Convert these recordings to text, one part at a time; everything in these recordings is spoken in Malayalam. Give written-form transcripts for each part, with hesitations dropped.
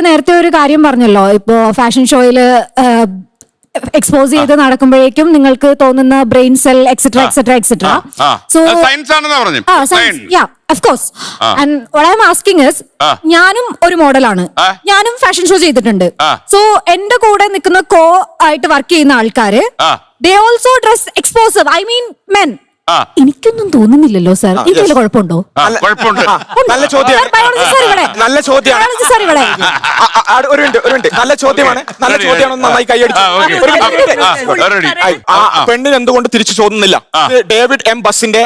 നേരത്തെ ഒരു കാര്യം പറഞ്ഞല്ലോ, ഇപ്പോ ഫാഷൻ ഷോയില് എക്സ്പോസ് ചെയ്ത് നടക്കുമ്പോഴേക്കും നിങ്ങൾക്ക് തോന്നുന്ന brain cell etcetera etcetera etcetera. So science ആണെന്നാ പറഞ്ഞു. Of course. And what I'm asking is, ഞാനും ഒരു മോഡലാണ്, ഞാനും ഫാഷൻ ഷോ ചെയ്തിട്ടുണ്ട്. സോ എന്റെ കൂടെ നിൽക്കുന്ന കോ ആയിട്ട് വർക്ക് ചെയ്യുന്ന ആൾക്കാര്, they also dress explosive. I mean men. എനിക്കൊന്നും തോന്നുന്നില്ലല്ലോ സാർ, ഇതിൽ കുഴപ്പമുണ്ടോ? നല്ല ചോദ്യമാണ്, നല്ല ചോദ്യമാണ്, നല്ല ചോദ്യമാണ്, നല്ല ചോദ്യമാണ്. നന്നായി കൈയടിച്ചു. പെണ്ണിന് എന്തുകൊണ്ട് തിരിച്ചു ചോദിക്കുന്നില്ല? ഡേവിഡ് എം ബസിന്റെ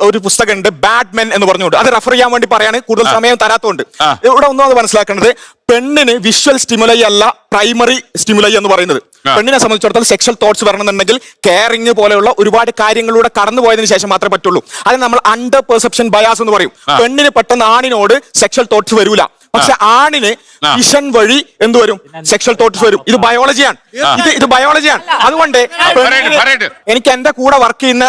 ഒരു പുസ്തകമുണ്ട്, ബാഡ് മെൻ എന്ന് പറഞ്ഞുകൊണ്ട്. അത് റെഫർ ചെയ്യാൻ വേണ്ടി പറയാണ്, കൂടുതൽ സമയം തരാത്തതുകൊണ്ട്. ഇവിടെ ഒന്നും അത് മനസ്സിലാക്കേണ്ടത്, പെണ്ണിന് വിഷ്വൽ സ്റ്റിമുലൈ അല്ല പ്രൈമറി സ്റ്റിമുലൈ എന്ന് പറയുന്നത്. പെണ്ണിനെ സംബന്ധിച്ചിടത്തോളം സെക്ഷൽ തോട്ട്സ് വരണമെന്നുണ്ടെങ്കിൽ കെയറിംഗ് പോലെയുള്ള ഒരുപാട് കാര്യങ്ങളിലൂടെ കടന്നു പോയതിനു ശേഷം മാത്രമേ പറ്റുള്ളൂ. അത് നമ്മൾ അണ്ടർ പെർസെപ്ഷൻ ബയാസ് എന്ന് പറയും. പെണ്ണിന് പെട്ടെന്ന് ആണിനോട് സെക്ഷൽ തോട്ട്സ് വരൂല, പക്ഷെ ആണിന് വിഷൻ വഴി എന്ത് വരും? സെക്ഷൽ തോട്ട്സ് വരും. ഇത് ബയോളജിയാണ്, ഇത് ബയോളജിയാണ്. അതുകൊണ്ട് എനിക്ക് എന്റെ കൂടെ വർക്ക് ചെയ്യുന്ന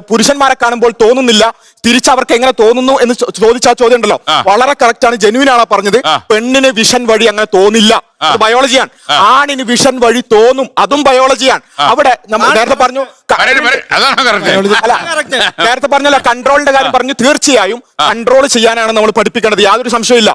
പുരുഷന്മാരെ കാണുമ്പോൾ തോന്നുന്നില്ല, തിരിച്ചവർക്ക് എങ്ങനെ തോന്നുന്നു എന്ന് ചോദിച്ച ചോദ്യം ഉണ്ടല്ലോ, വളരെ കറക്റ്റ് ആണ്, ജെന്യൂൻ ആണ് പറഞ്ഞത്. പെണ്ണിന് വിഷൻ വഴി അങ്ങനെ തോന്നില്ല, അത് ബയോളജിയാണ്. ആണിന് വിഷൻ വഴി തോന്നും, അതും ബയോളജിയാണ്. അവിടെ നമ്മൾ നേരത്തെ പറഞ്ഞു, നേരത്തെ പറഞ്ഞല്ലോ കൺട്രോളിന്റെ കാര്യം പറഞ്ഞു. തീർച്ചയായും കൺട്രോൾ ചെയ്യാനാണ് നമ്മൾ പഠിപ്പിക്കേണ്ടത്, യാതൊരു സംശയമില്ല.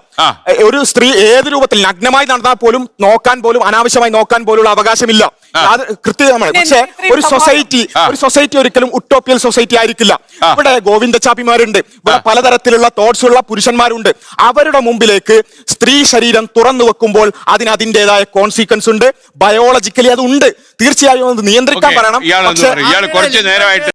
ഒരു സ്ത്രീ ഏത് രൂപത്തിൽ നഗ്നമായി നടന്നാൽ പോലും നോക്കാൻ പോലും, അനാവശ്യമായി നോക്കാൻ പോലുള്ള അവകാശമില്ല, അത് കൃത്യമാണ്. പക്ഷെ ഒരു സൊസൈറ്റി ഒരിക്കലും ഉട്ടോപ്പിയൽ സൊസൈറ്റി ആയിരിക്കില്ല. ഇവിടെ ഗോവിന്ദച്ചാപ്പിമാരുണ്ട്, ഇവിടെ പലതരത്തിലുള്ള തോട്ട്സ് ഉള്ള പുരുഷന്മാരുണ്ട്. അവരുടെ മുമ്പിലേക്ക് സ്ത്രീ ശരീരം തുറന്നു വെക്കുമ്പോൾ അതിൻ്റെതായ കോൺസിക്വൻസ് ഉണ്ട്, ബയോളജിക്കലി അത് ഉണ്ട്. തീർച്ചയായും അത് നിയന്ത്രിക്കാൻ പറയണം. കുറച്ച് നേരമായിട്ട്